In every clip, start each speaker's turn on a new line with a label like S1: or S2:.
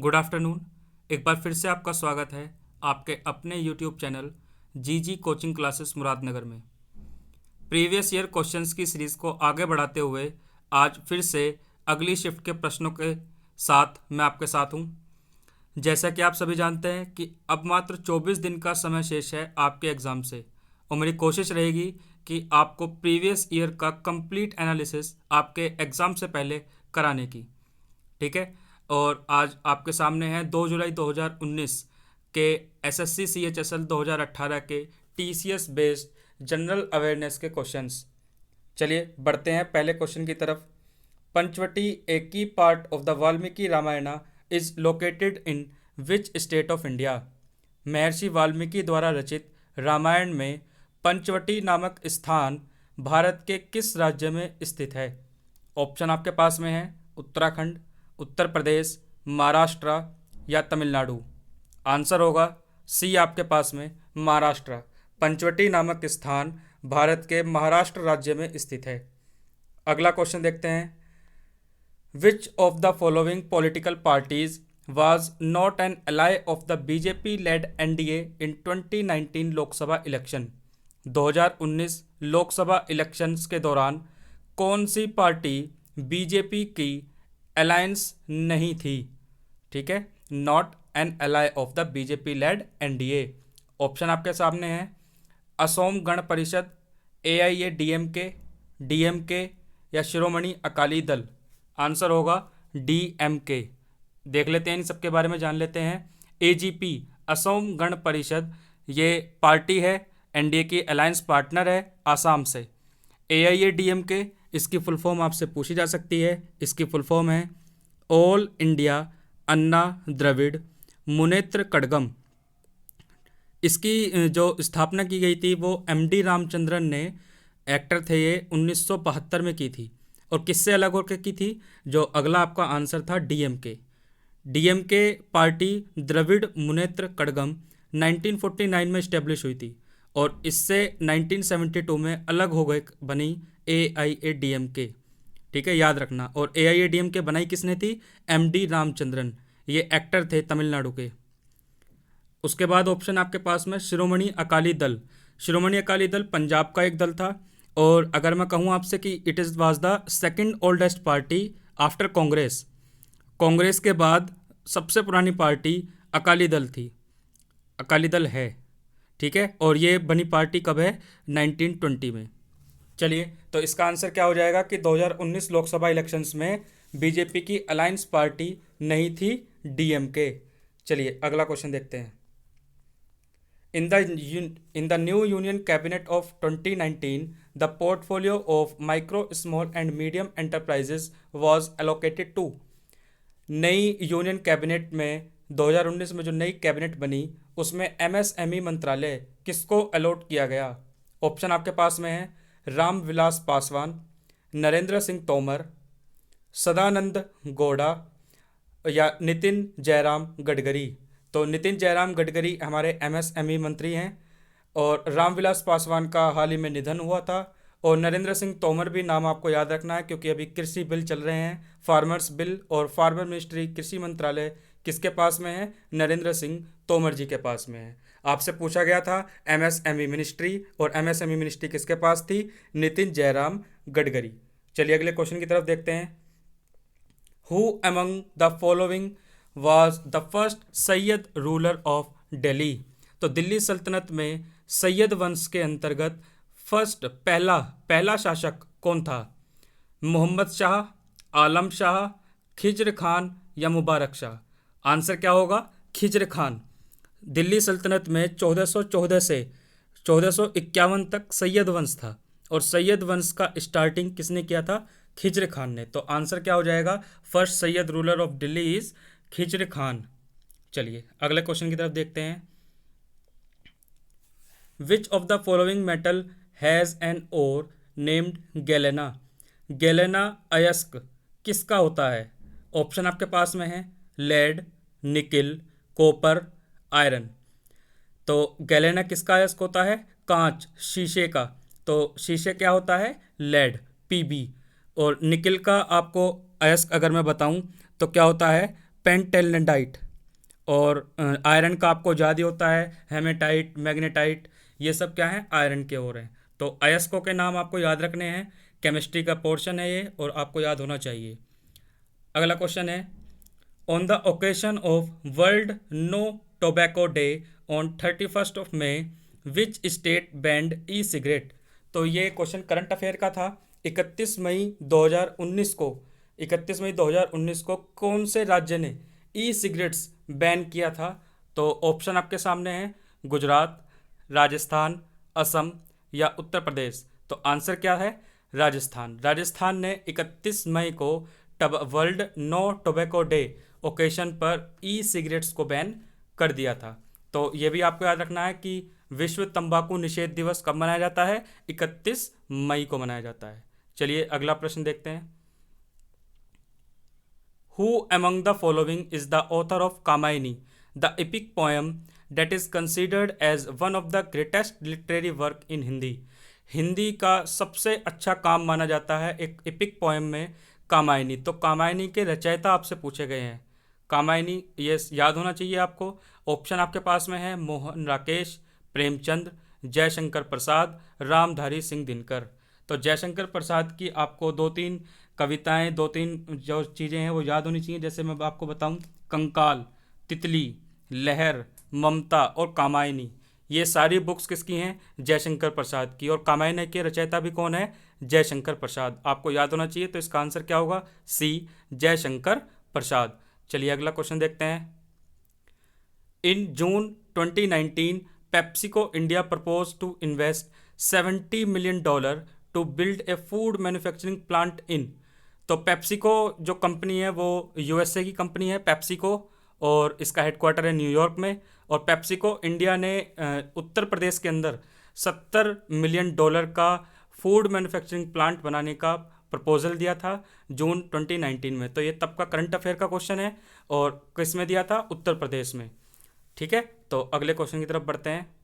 S1: Good afternoon. एक बार फिर से आपका स्वागत है आपके अपने यूट्यूब चैनल जी कोचिंग क्लासेस मुरादनगर में। प्रीवियस ईयर क्वेश्चंस की सीरीज़ को आगे बढ़ाते हुए आज फिर से अगली शिफ्ट के प्रश्नों के साथ मैं आपके साथ हूँ। जैसा कि आप सभी जानते हैं कि अब मात्र 24 दिन का समय शेष है आपके एग्ज़ाम से, और मेरी कोशिश रहेगी कि आपको प्रीवियस ईयर का कंप्लीट एनालिसिस आपके एग्ज़ाम से करने कराने की। ठीक है। और आज आपके सामने है 2 जुलाई 2019 के एसएससी सीएचएसएल 2018 के टीसीएस बेस्ड जनरल अवेयरनेस के क्वेश्चंस। चलिए बढ़ते हैं पहले क्वेश्चन की तरफ। पंचवटी ए की part of the Valmiki Ramayana is located in which state of India. महर्षि वाल्मीकि द्वारा रचित रामायण में पंचवटी नामक स्थान भारत के किस राज्य में स्थित है। ऑप्शन आपके पास में है उत्तराखंड, उत्तर प्रदेश, महाराष्ट्र या तमिलनाडु। आंसर होगा सी आपके पास में महाराष्ट्र। पंचवटी नामक स्थान भारत के महाराष्ट्र राज्य में स्थित है। अगला क्वेश्चन देखते हैं। Which of the following political parties was not an ally of the BJP lead NDA in 2019 Lok Sabha election. 2019 Lok Sabha elections के दौरान कौन सी पार्टी बीजेपी की अलायंस नहीं थी। ठीक है, not an ally of the BJP lead NDA. Option आपके सामने है Asom Gana Parishad, AIA DMK, DMK या शिरोमणि अकाली दल। आंसर होगा डीएमके। देख लेते हैं, इन सबके बारे में जान लेते हैं। एजीपी असोम गण परिषद ये पार्टी है, एनडीए की अलायंस पार्टनर है आसाम से। एआईए डीएमके इसकी फुल फॉर्म आपसे पूछी जा सकती है। इसकी फुल फॉर्म है ऑल इंडिया अन्ना द्रविड़ मुनेत्र कड़गम। इसकी जो स्थापना की गई थी वो एमडी रामचंद्रन ने, एक्टर थे ये, 1972 में की थी। और किससे अलग होकर की थी? जो अगला आपका आंसर था डीएमके। डीएमके पार्टी द्रविड़ मुनेत्र कड़गम 1949 में इस्टेब्लिश हुई थी और इससे 1972 में अलग हो गए, बनी एआईएडीएमके। ठीक है, याद रखना। और एआईएडीएमके बनाई किसने थी? एमडी रामचंद्रन, ये एक्टर थे तमिलनाडु के। उसके बाद ऑप्शन आपके पास में शिरोमणि अकाली दल। शिरोमणि अकाली दल पंजाब का एक दल था। और अगर मैं कहूँ आपसे कि it is was the second oldest party after Congress, Congress के बाद सबसे पुरानी पार्टी अकाली दल थी, अकाली दल है। ठीक है, और ये बनी पार्टी कब है? 1920 में। चलिए, तो इसका आंसर क्या हो जाएगा कि 2019 लोकसभा इलेक्शंस में बीजेपी की अलायंस पार्टी नहीं थी, डीएमके। चलिए अगला क्वेश्चन देखते हैं। In the new Union Cabinet of 2019, the portfolio of micro, small and medium enterprises was allocated to। नई यूनियन कैबिनेट में 2019 में जो नई कैबिनेट बनी उसमें एमएसएमई मंत्रालय किसको अलॉट किया गया। ऑप्शन आपके पास में है रामविलास पासवान, नरेंद्र सिंह तोमर, सदानंद गौड़ा या नितिन जयराम गडकरी। तो नितिन जयराम गडकरी हमारे एमएसएमई मंत्री हैं और रामविलास पासवान का हाल ही में निधन हुआ था। और नरेंद्र सिंह तोमर भी नाम आपको याद रखना है क्योंकि अभी कृषि बिल चल रहे हैं, फार्मर्स बिल, और फार्मर मिनिस्ट्री, कृषि मंत्रालय किसके पास में है? नरेंद्र सिंह तोमर जी के पास में है। आपसे पूछा गया था एमएसएमई मिनिस्ट्री, और एमएसएमई मिनिस्ट्री किसके पास थी? नितिन जयराम गडकरी। चलिए अगले क्वेश्चन की तरफ देखते हैं। Who among the following was the first Syed ruler of Delhi. तो दिल्ली सल्तनत में सैयद वंश के अंतर्गत फर्स्ट पहला शासक कौन था? मोहम्मद शाह, आलम शाह, खिज्र खान या मुबारक शाह। आंसर क्या होगा? खिज्र खान। दिल्ली सल्तनत में 1414 से 1451 तक सैयद वंश था और सैयद वंश का स्टार्टिंग किसने किया था? खिज्र खान ने। तो आंसर क्या हो जाएगा? First Sayyid ruler of Delhi is Khizr Khan. चलिए अगले क्वेश्चन की तरफ देखते हैं। Which of the following metal has an ore named galena. Galena अयस्क किसका होता है? ऑप्शन आपके पास में है लेड, निकिल, कॉपर, आयरन। तो गैलेना किसका अयस्क होता है? कांच, शीशे का। तो शीशे क्या होता है? Lead, PB. और निकिल का आपको अयस्क अगर मैं बताऊं तो क्या होता है? पेंटेल्डेनाइट। और आयरन का आपको याद ही होता है, हेमेटाइट, मैग्नेटाइट, ये सब क्या है, आयरन के हो रहे हैं। तो अयस्कों के नाम आपको याद रखने हैं, केमिस्ट्री का पोर्शन है ये और आपको याद होना चाहिए। अगला क्वेश्चन है, on the occasion of world no tobacco day on 31 which state banned e cigarette. तो ये क्वेश्चन करंट अफेयर का था। 31 मई 2019 को कौन से राज्य ने ई सिगरेट्स बैन किया था? तो ऑप्शन आपके सामने हैं, गुजरात, राजस्थान, असम या उत्तर प्रदेश। तो आंसर क्या है? राजस्थान। राजस्थान ने 31 मई को world no tobacco day occasion पर ई सिगरेट्स को बैन कर दिया था। तो ये भी आपको याद रखना है कि विश्व तंबाकू निषेध दिवस कब मनाया जाता है? 31 मई को मनाया जाता है। चलिए अगला प्रश्न देखते हैं। Who among the following is the author of Kamayani, the epic poem that is considered as one of the greatest literary work in Hindi? Hindi का सबसे अच्छा काम माना जाता है एक एपिक पोएम में कामायनी। तो कामायनी के रचयिता आपसे पूछे गए हैं। कामायनी ये याद होना चाहिए आपको। ऑप्शन आपके पास में है, मोहन राकेश, प्रेमचंद, जयशंकर प्रसाद, रामधारी सिंह दिनकर। तो जयशंकर प्रसाद की आपको दो तीन कविताएं, दो तीन जो चीज़ें हैं वो याद होनी चाहिए। जैसे मैं आपको बताऊं, कंकाल, तितली, लहर, ममता और कामायनी, ये सारी बुक्स किसकी हैं? जयशंकर प्रसाद की। और कामायनी के रचयिता भी कौन है? जयशंकर प्रसाद। आपको याद होना चाहिए। तो इसका आंसर क्या होगा? सी, जयशंकर प्रसाद। चलिए अगला क्वेश्चन देखते हैं। In June 2019 PepsiCo India propose to invest $70 million to build a food manufacturing plant in. तो पेप्सिको जो कंपनी है वो यूएसए की कंपनी है पेप्सिको, और इसका हेडक्वार्टर है न्यूयॉर्क में। और पेप्सिको इंडिया ने उत्तर प्रदेश के अंदर $70 million का फूड मैन्युफैक्चरिंग प्लांट बनाने का प्रपोजल दिया था जून 2019 में। तो ये तब का करंट अफेयर का क्वेश्चन है और किस में दिया था? उत्तर प्रदेश में। ठीक है, तो अगले क्वेश्चन की तरफ बढ़ते हैं।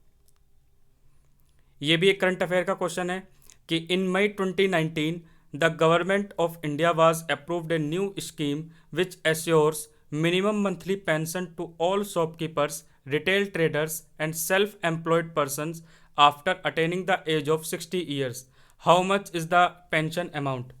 S1: ये भी एक करंट अफेयर का क्वेश्चन है कि इन मई 2019 the government of India was approved a new scheme which assures minimum monthly pension to all shopkeepers, retail traders and self-employed persons after attaining the age of 60 years. How much is the pension amount?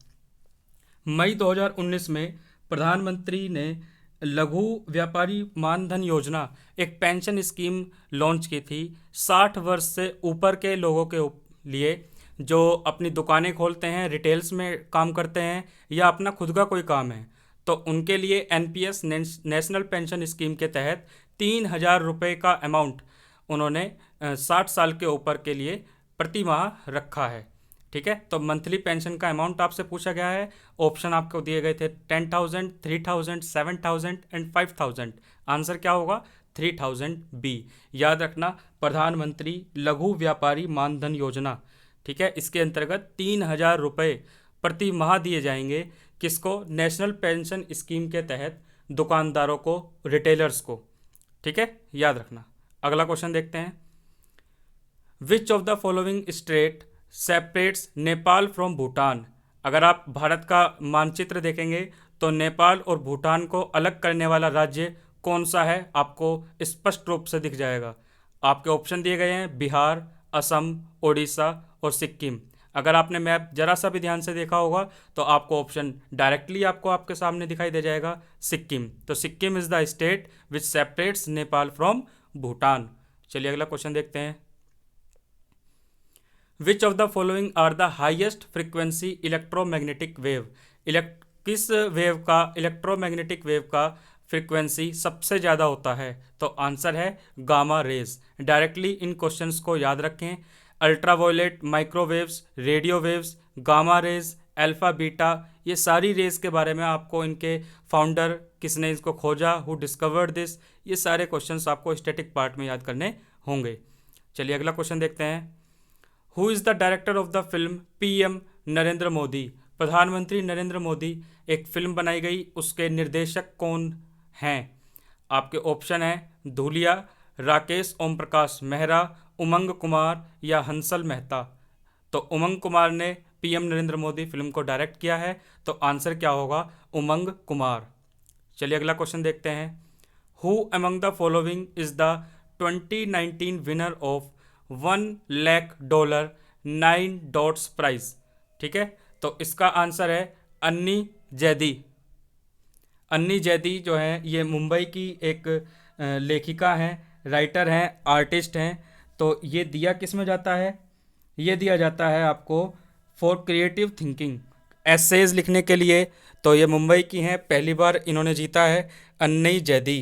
S1: मई 2019 में प्रधानमंत्री ने लघु व्यापारी मानधन योजना, एक pension scheme launch की थी 60 वर्ष से ऊपर के लोगों के लिए जो अपनी दुकानें खोलते हैं, रिटेल्स में काम करते हैं या अपना खुद का कोई काम है। तो उनके लिए एनपीएस नेशनल पेंशन स्कीम के तहत 3,000 रुपये का अमाउंट उन्होंने 60 साल के ऊपर के लिए प्रति माह रखा है। ठीक है, तो मंथली पेंशन का अमाउंट आपसे पूछा गया है। ऑप्शन आपको दिए गए थे 10,000, 3,000, 7,000 एंड 5,000। आंसर क्या होगा? 3,000 बी। याद रखना, प्रधानमंत्री लघु व्यापारी मानधन योजना, ठीक है, इसके अंतर्गत 3,000 रुपये प्रति माह दिए जाएंगे। किसको? नेशनल पेंशन स्कीम के तहत दुकानदारों को, रिटेलर्स को। ठीक है, याद रखना। अगला क्वेश्चन देखते हैं। Which of the following state separates Nepal from Bhutan? अगर आप भारत का मानचित्र देखेंगे तो नेपाल और भूटान को अलग करने वाला राज्य कौन सा है? आपको स्पष्ट रूप से दिख जाएगा। आपके ऑप्शन दिए गए हैं, बिहार, असम, ओडिशा और सिक्किम। अगर आपने मैप जरा सा भी ध्यान से देखा होगा तो आपको ऑप्शन डायरेक्टली आपको आपके सामने दिखाई दे जाएगा, सिक्किम। तो Sikkim is the state which separates Nepal from Bhutan. चलिए अगला क्वेश्चन देखते हैं। Which of the following are the highest frequency electromagnetic wave? किस वेव का, इलेक्ट्रोमैग्नेटिक वेव का फ्रीक्वेंसी सबसे ज़्यादा होता है? तो आंसर है गामा रेज। डायरेक्टली इन क्वेश्चंस को याद रखें। Ultraviolet, microwaves, radio waves, gamma rays, alpha beta, ये सारी रेज के बारे में आपको, इनके फाउंडर किसने इसको खोजा, हु डिस्कवर्ड दिस, ये सारे क्वेश्चंस आपको स्टैटिक पार्ट में याद करने होंगे। चलिए अगला क्वेश्चन देखते हैं। Who is the director of the film PM Narendra Modi? प्रधानमंत्री नरेंद्र मोदी एक फिल्म बनाई गई, उसके निर्देशक कौन हैं? आपके ऑप्शन है धूलिया, राकेश ओम प्रकाश मेहरा, उमंग कुमार या हंसल मेहता। तो उमंग कुमार ने पीएम नरेंद्र मोदी फिल्म को डायरेक्ट किया है। तो आंसर क्या होगा? उमंग कुमार। चलिए अगला क्वेश्चन देखते हैं। Who among the following is the 2019 winner of $1 lakh 9 dots prize. ठीक है, तो इसका आंसर है अन्नी जैदी। अन्नी जैदी जो है ये मुंबई की एक लेखिका हैं, राइटर हैं, आर्टिस्ट हैं। तो ये दिया किस में जाता है? ये दिया जाता है आपको फॉर क्रिएटिव थिंकिंग, एसेज लिखने के लिए। तो ये मुंबई की हैं, पहली बार इन्होंने जीता है अन्नी जैदी।